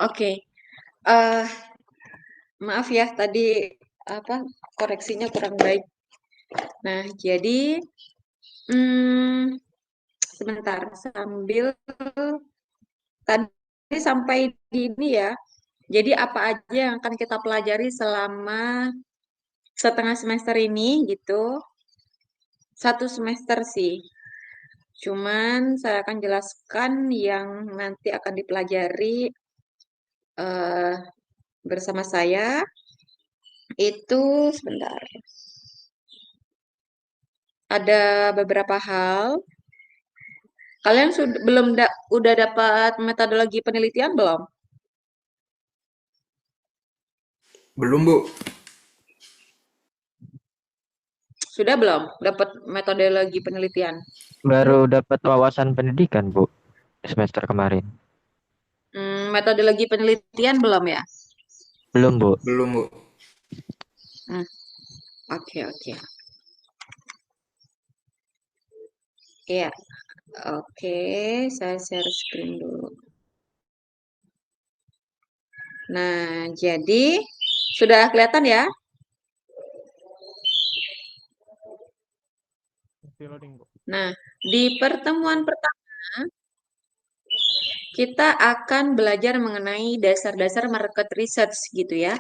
Oke. Eh, Maaf ya tadi apa koreksinya kurang baik. Nah, jadi hmm, sebentar sambil tadi sampai di ini ya. Jadi apa aja yang akan kita pelajari selama setengah semester ini gitu. Satu semester sih. Cuman saya akan jelaskan yang nanti akan dipelajari eh, bersama saya itu sebentar. Ada beberapa hal. Kalian sudah belum udah dapat metodologi penelitian belum? Belum, Bu. Sudah belum dapat metodologi penelitian? Baru dapat wawasan pendidikan, Bu, semester kemarin. Metodologi penelitian belum ya? Belum, Bu. Belum, Bu. Hmm, oke oke. Iya, oke. Saya share screen dulu. Nah, jadi sudah kelihatan ya? Masih loading, Bu. Nah, di pertemuan pertama kita akan belajar mengenai dasar-dasar market research gitu ya.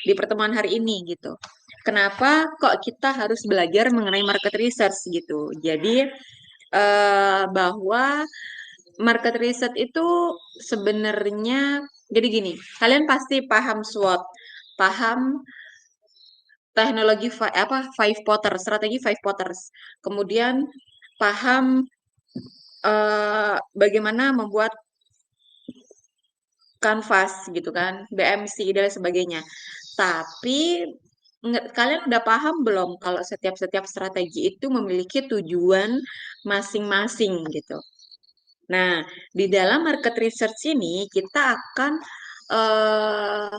Di pertemuan hari ini gitu. Kenapa kok kita harus belajar mengenai market research gitu? Jadi bahwa market research itu sebenarnya jadi gini, kalian pasti paham SWOT, paham teknologi five potters, strategi five potters. Kemudian paham bagaimana membuat kanvas gitu kan, BMC dan sebagainya. Tapi kalian udah paham belum kalau setiap strategi itu memiliki tujuan masing-masing gitu. Nah, di dalam market research ini kita akan eh,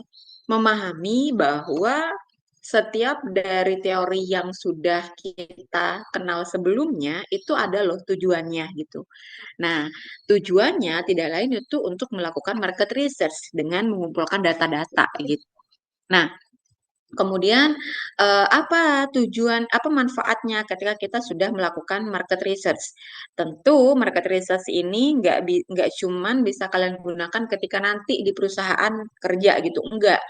memahami bahwa setiap dari teori yang sudah kita kenal sebelumnya itu ada loh tujuannya gitu. Nah, tujuannya tidak lain itu untuk melakukan market research dengan mengumpulkan data-data gitu. Nah, kemudian apa tujuan, apa manfaatnya ketika kita sudah melakukan market research? Tentu market research ini nggak cuman bisa kalian gunakan ketika nanti di perusahaan kerja gitu, enggak.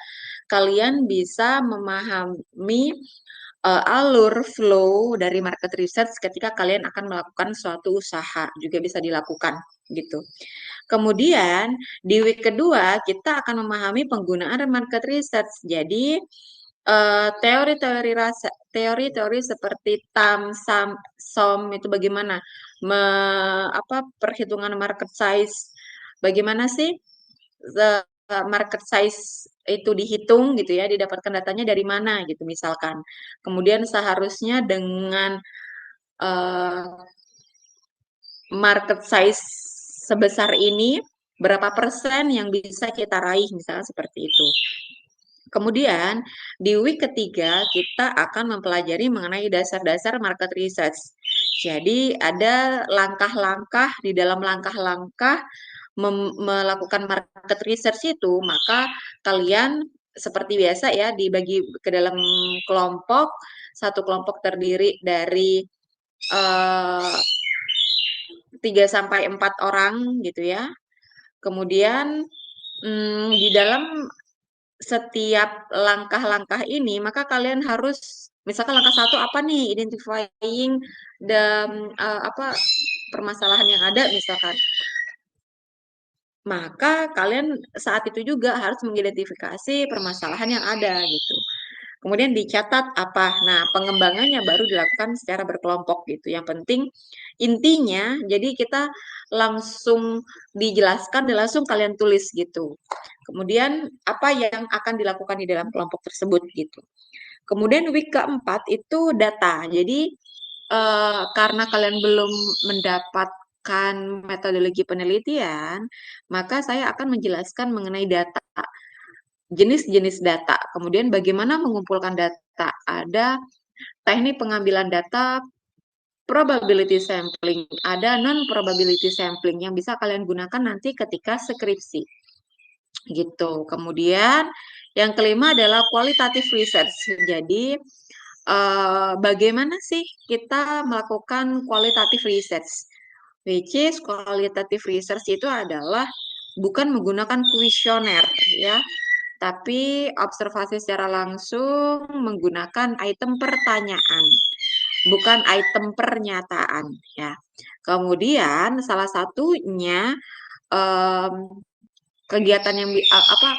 Kalian bisa memahami alur flow dari market research ketika kalian akan melakukan suatu usaha juga bisa dilakukan gitu. Kemudian di week kedua kita akan memahami penggunaan market research. Jadi teori-teori seperti TAM, SOM itu bagaimana perhitungan market size, bagaimana sih market size itu dihitung gitu ya, didapatkan datanya dari mana gitu misalkan. Kemudian seharusnya dengan eh, market size sebesar ini berapa persen yang bisa kita raih misalnya seperti itu. Kemudian di week ketiga kita akan mempelajari mengenai dasar-dasar market research. Jadi ada langkah-langkah di dalam langkah-langkah melakukan market research itu, maka kalian seperti biasa ya dibagi ke dalam kelompok. Satu kelompok terdiri dari 3 sampai 4 orang gitu ya. Kemudian di dalam setiap langkah-langkah ini, maka kalian harus, misalkan langkah satu apa nih, identifying the permasalahan yang ada, misalkan. Maka kalian saat itu juga harus mengidentifikasi permasalahan yang ada gitu. Kemudian dicatat apa. Nah, pengembangannya baru dilakukan secara berkelompok gitu. Yang penting intinya, jadi kita langsung dijelaskan dan langsung kalian tulis gitu. Kemudian apa yang akan dilakukan di dalam kelompok tersebut gitu. Kemudian week keempat itu data. Jadi karena kalian belum mendapatkan metodologi penelitian, maka saya akan menjelaskan mengenai data, jenis-jenis data. Kemudian bagaimana mengumpulkan data. Ada teknik pengambilan data, probability sampling, ada non probability sampling yang bisa kalian gunakan nanti ketika skripsi. gitu. Kemudian yang kelima adalah qualitative research. Jadi bagaimana sih kita melakukan qualitative research? Which is qualitative research itu adalah bukan menggunakan kuesioner ya, tapi observasi secara langsung menggunakan item pertanyaan, bukan item pernyataan ya. Kemudian salah satunya em, kegiatan yang apa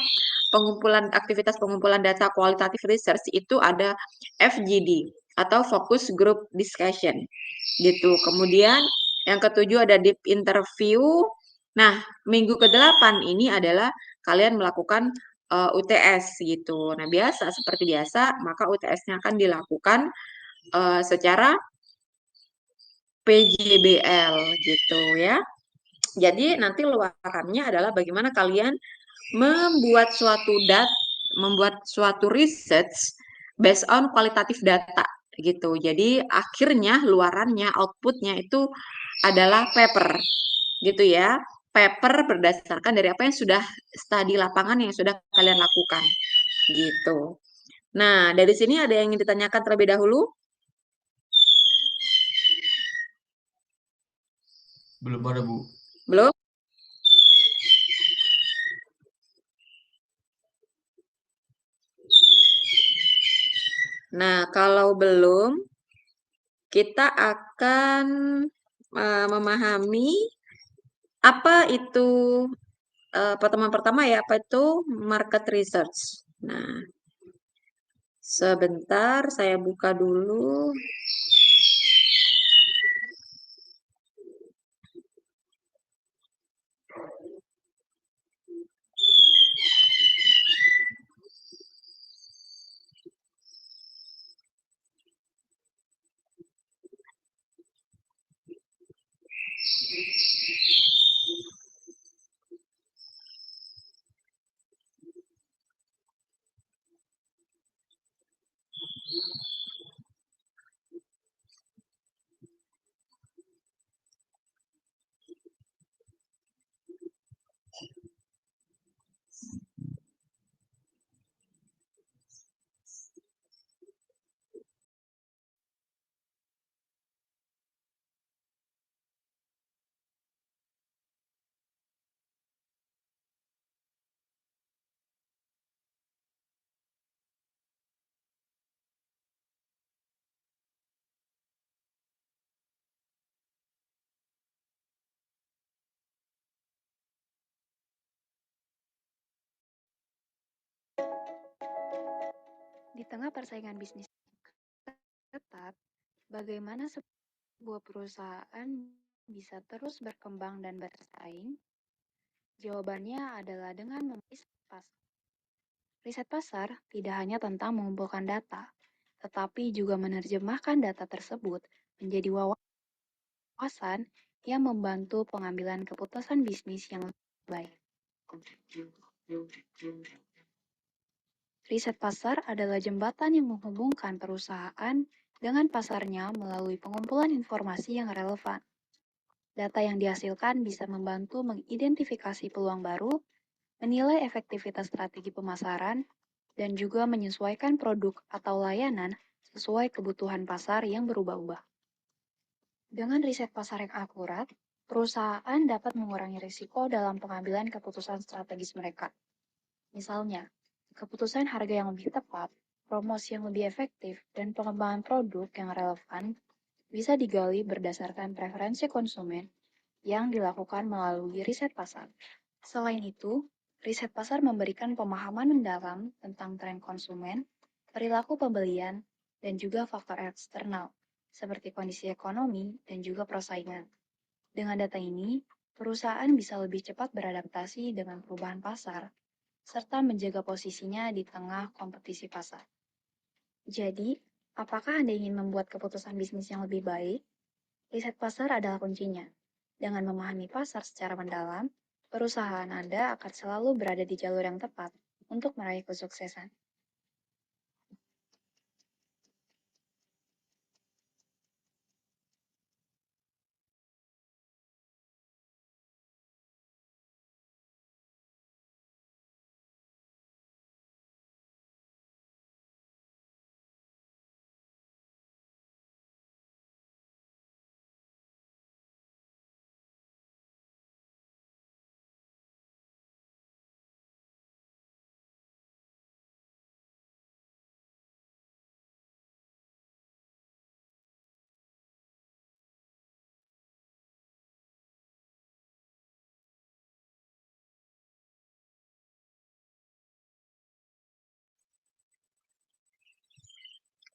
pengumpulan aktivitas pengumpulan data kualitatif research itu ada FGD atau focus group discussion gitu. Kemudian yang ketujuh ada deep interview. Nah, minggu ke-8 ini adalah kalian melakukan UTS gitu. Nah, seperti biasa, maka UTS-nya akan dilakukan secara PJBL gitu ya. Jadi nanti luarannya adalah bagaimana kalian membuat suatu research based on kualitatif data gitu. Jadi akhirnya luarannya outputnya itu adalah paper gitu ya. Paper berdasarkan dari apa yang sudah studi lapangan yang sudah kalian lakukan gitu. Nah, dari sini ada yang ingin ditanyakan terlebih dahulu? Belum ada, Bu. Belum? Nah, kalau belum, kita akan memahami apa itu pertemuan pertama ya, apa itu market research. Nah, sebentar saya buka dulu. Di tengah persaingan bisnis ketat, bagaimana sebuah perusahaan bisa terus berkembang dan bersaing? Jawabannya adalah dengan memilih pasar. Riset pasar tidak hanya tentang mengumpulkan data, tetapi juga menerjemahkan data tersebut menjadi wawasan yang membantu pengambilan keputusan bisnis yang lebih baik. Riset pasar adalah jembatan yang menghubungkan perusahaan dengan pasarnya melalui pengumpulan informasi yang relevan. Data yang dihasilkan bisa membantu mengidentifikasi peluang baru, menilai efektivitas strategi pemasaran, dan juga menyesuaikan produk atau layanan sesuai kebutuhan pasar yang berubah-ubah. Dengan riset pasar yang akurat, perusahaan dapat mengurangi risiko dalam pengambilan keputusan strategis mereka. Misalnya, keputusan harga yang lebih tepat, promosi yang lebih efektif, dan pengembangan produk yang relevan bisa digali berdasarkan preferensi konsumen yang dilakukan melalui riset pasar. Selain itu, riset pasar memberikan pemahaman mendalam tentang tren konsumen, perilaku pembelian, dan juga faktor eksternal, seperti kondisi ekonomi dan juga persaingan. Dengan data ini, perusahaan bisa lebih cepat beradaptasi dengan perubahan pasar, serta menjaga posisinya di tengah kompetisi pasar. Jadi, apakah Anda ingin membuat keputusan bisnis yang lebih baik? Riset pasar adalah kuncinya. Dengan memahami pasar secara mendalam, perusahaan Anda akan selalu berada di jalur yang tepat untuk meraih kesuksesan.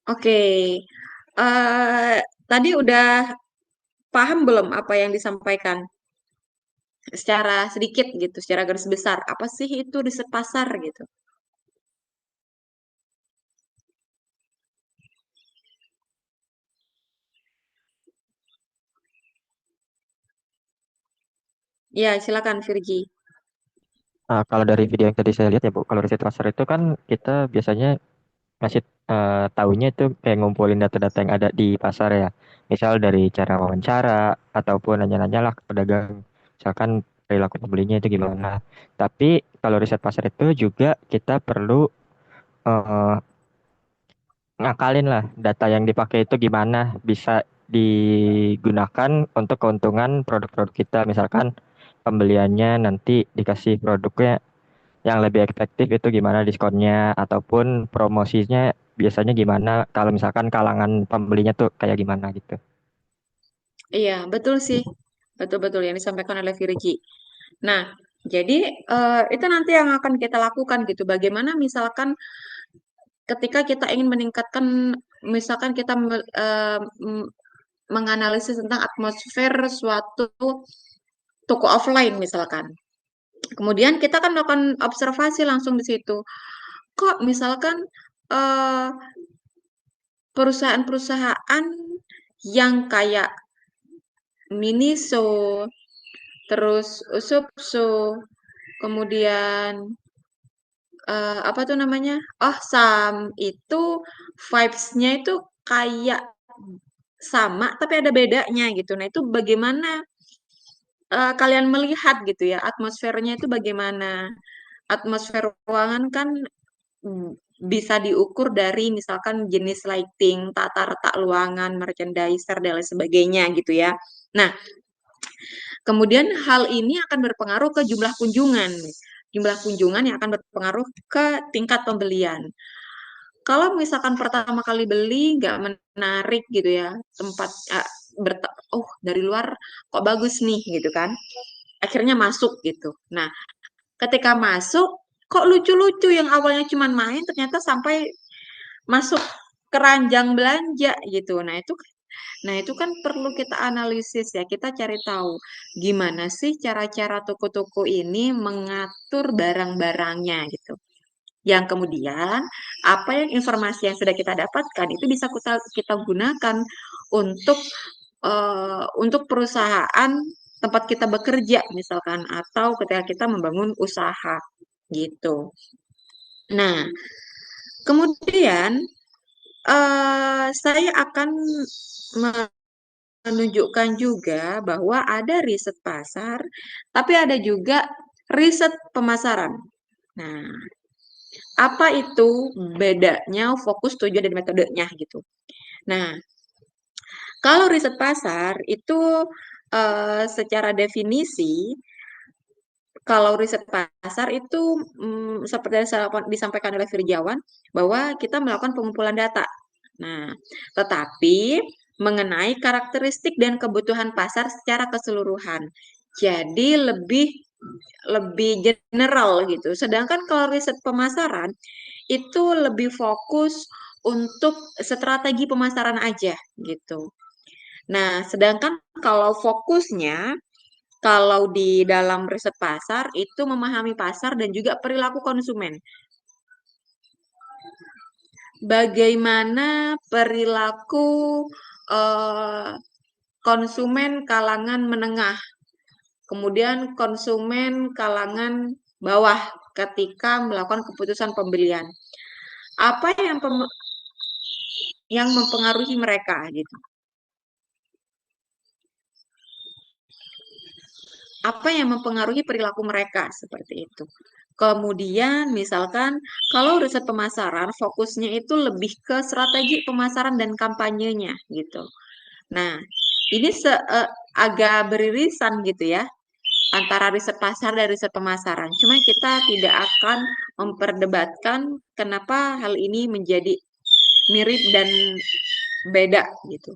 Oke. Tadi udah paham belum apa yang disampaikan? Secara sedikit gitu, secara garis besar. Apa sih itu riset pasar gitu? Ya, silakan Virgi. Kalau dari video yang tadi saya lihat ya Bu, kalau riset pasar itu kan kita biasanya ngasih taunya itu kayak ngumpulin data-data yang ada di pasar ya. Misal dari cara wawancara ataupun nanya-nanya lah ke pedagang. Misalkan perilaku pembelinya itu gimana. Tapi kalau riset pasar itu juga kita perlu eh, ngakalin lah data yang dipakai itu gimana bisa digunakan untuk keuntungan produk-produk kita. Misalkan pembeliannya nanti dikasih produknya yang lebih efektif itu gimana diskonnya ataupun promosinya biasanya gimana kalau misalkan kalangan pembelinya tuh kayak gimana gitu. Iya, betul sih. Betul-betul yang disampaikan oleh Virgi. Nah, jadi itu nanti yang akan kita lakukan gitu. Bagaimana misalkan ketika kita ingin meningkatkan, misalkan kita menganalisis tentang atmosfer suatu toko offline misalkan. Kemudian kita kan melakukan observasi langsung di situ. Kok misalkan eh, perusahaan-perusahaan yang kayak Miniso, terus Usupso, kemudian apa tuh namanya? Oh, Sam itu vibes-nya itu kayak sama tapi ada bedanya gitu. Nah, itu bagaimana kalian melihat gitu ya atmosfernya itu bagaimana? Atmosfer ruangan kan mm, bisa diukur dari misalkan jenis lighting, tata letak ruangan, merchandiser dan lain sebagainya gitu ya. Nah, kemudian hal ini akan berpengaruh ke jumlah kunjungan. Jumlah kunjungan yang akan berpengaruh ke tingkat pembelian. Kalau misalkan pertama kali beli nggak menarik gitu ya, tempat oh dari luar kok bagus nih gitu kan. Akhirnya masuk gitu. Nah, ketika masuk kok lucu-lucu yang awalnya cuma main ternyata sampai masuk keranjang belanja gitu. Nah, itu kan perlu kita analisis ya. Kita cari tahu gimana sih cara-cara toko-toko ini mengatur barang-barangnya gitu. Yang kemudian apa yang informasi yang sudah kita dapatkan itu bisa kita gunakan untuk untuk perusahaan tempat kita bekerja misalkan atau ketika kita membangun usaha gitu. Nah, kemudian saya akan menunjukkan juga bahwa ada riset pasar, tapi ada juga riset pemasaran. Nah, apa itu bedanya fokus, tujuan, dan metodenya gitu. Nah, kalau riset pasar itu secara definisi, kalau riset pasar itu seperti yang disampaikan oleh Firjawan, bahwa kita melakukan pengumpulan data. Nah, tetapi mengenai karakteristik dan kebutuhan pasar secara keseluruhan. Jadi lebih lebih general gitu. Sedangkan kalau riset pemasaran itu lebih fokus untuk strategi pemasaran aja gitu. Nah, sedangkan kalau fokusnya kalau di dalam riset pasar itu memahami pasar dan juga perilaku konsumen. Bagaimana perilaku eh, konsumen kalangan menengah, kemudian konsumen kalangan bawah ketika melakukan keputusan pembelian. Apa yang mempengaruhi mereka gitu? Apa yang mempengaruhi perilaku mereka seperti itu? Kemudian misalkan kalau riset pemasaran fokusnya itu lebih ke strategi pemasaran dan kampanyenya gitu. Nah, ini agak beririsan gitu ya antara riset pasar dan riset pemasaran. Cuma kita tidak akan memperdebatkan kenapa hal ini menjadi mirip dan beda gitu.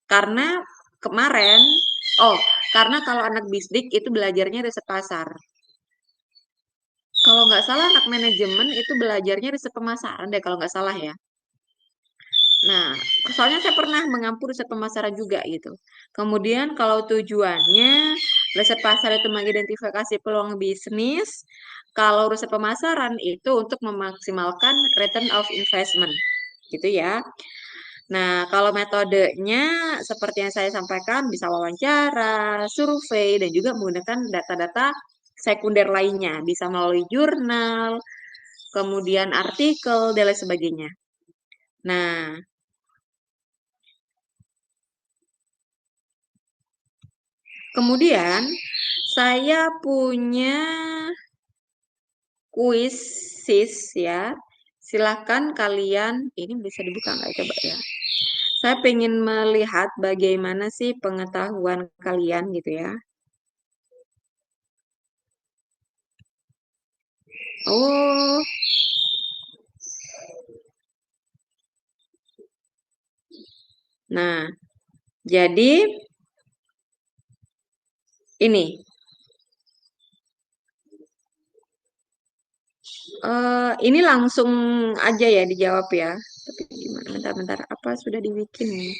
Karena kemarin, oh, karena kalau anak bisdik itu belajarnya riset pasar. Kalau nggak salah anak manajemen itu belajarnya riset pemasaran deh kalau nggak salah ya. Nah, soalnya saya pernah mengampu riset pemasaran juga gitu. Kemudian kalau tujuannya riset pasar itu mengidentifikasi peluang bisnis, kalau riset pemasaran itu untuk memaksimalkan return of investment, gitu ya. Nah, kalau metodenya seperti yang saya sampaikan bisa wawancara, survei, dan juga menggunakan data-data sekunder lainnya, bisa melalui jurnal, kemudian artikel, dan lain sebagainya. Nah, kemudian saya punya kuis sis ya. Silahkan kalian, ini bisa dibuka nggak coba ya? Saya pengen melihat bagaimana sih pengetahuan kalian gitu ya. Oh, nah, jadi ini ini langsung aja ya dijawab ya. Tapi gimana? Bentar-bentar, apa sudah dibikin ini?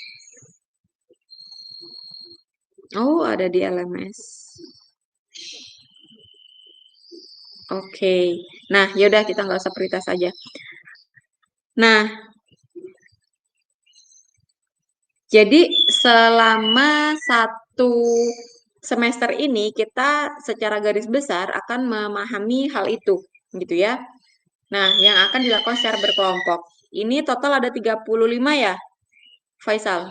Oh, ada di LMS. Oke. Nah, yaudah kita nggak usah prioritas aja. Nah, jadi selama satu semester ini kita secara garis besar akan memahami hal itu, gitu ya. Nah, yang akan dilakukan secara berkelompok. Ini total ada 35 ya, Faisal?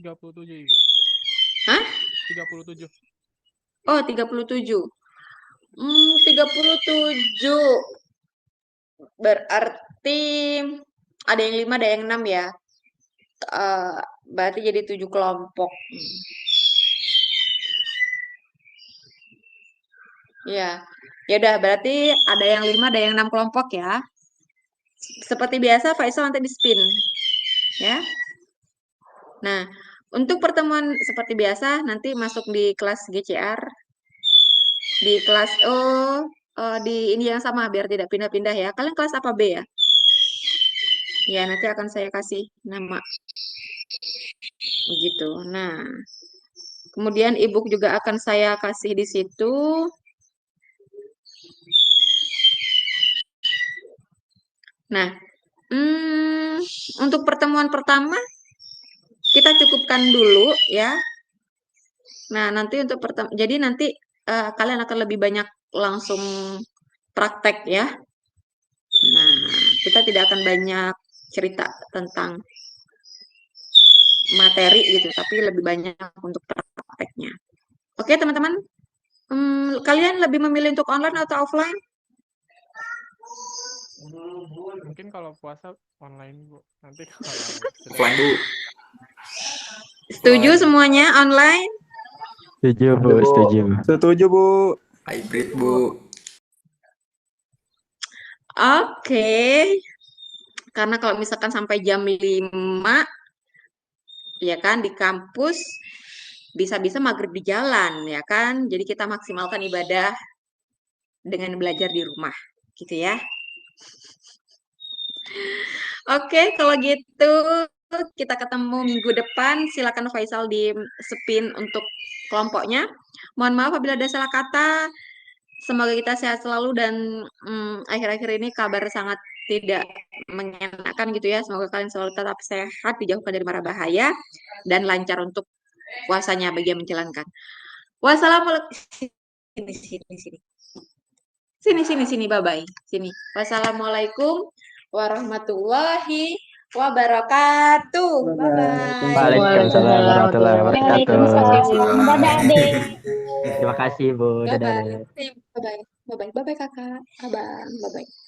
37 Ibu. Hah? 37. Oh, 37. 37. Berarti ada yang 5, ada yang 6 ya. Berarti jadi 7 kelompok. Ya. Ya udah, berarti ada yang 5, ada yang 6 kelompok ya. Seperti biasa, Faisal nanti di-spin. Ya. Nah, untuk pertemuan seperti biasa, nanti masuk di kelas GCR. Di kelas, di ini yang sama, biar tidak pindah-pindah ya. Kalian kelas apa B ya? Ya, nanti akan saya kasih nama. Begitu. Nah, kemudian e-book juga akan saya kasih di situ. Nah, untuk pertemuan pertama kita cukupkan dulu ya. Nah, nanti untuk jadi nanti kalian akan lebih banyak langsung praktek ya. Nah, kita tidak akan banyak cerita tentang materi gitu, tapi lebih banyak untuk prakteknya. Oke, teman-teman. Kalian lebih memilih untuk online atau offline? Mungkin kalau puasa online Bu. Nanti kalau Offline, Bu. Setuju Offline. semuanya online? Setuju, Bu. Setuju. Setuju, Bu. Hybrid, Bu. Oke. Karena kalau misalkan sampai jam 5, ya kan, di kampus, bisa-bisa maghrib di jalan, ya kan? Jadi kita maksimalkan ibadah dengan belajar di rumah, gitu ya. Oke, kalau gitu kita ketemu minggu depan. Silakan Faisal di spin untuk kelompoknya. Mohon maaf apabila ada salah kata. Semoga kita sehat selalu dan akhir-akhir ini kabar sangat tidak mengenakan gitu ya. Semoga kalian selalu tetap sehat, dijauhkan dari mara bahaya, dan lancar untuk puasanya bagi yang menjalankan. Wassalamualaikum. Sini, bye-bye. Sini. Wassalamualaikum warahmatullahi wabarakatuh. Bye-bye. Waalaikumsalam warahmatullahi wabarakatuh. Waalaikumsalam. Dadah, Adek. Terima kasih, Bu. Dadah. Bye-bye. Bye-bye. Bye-bye. Bye-bye, Kakak. Abang. Bye-bye.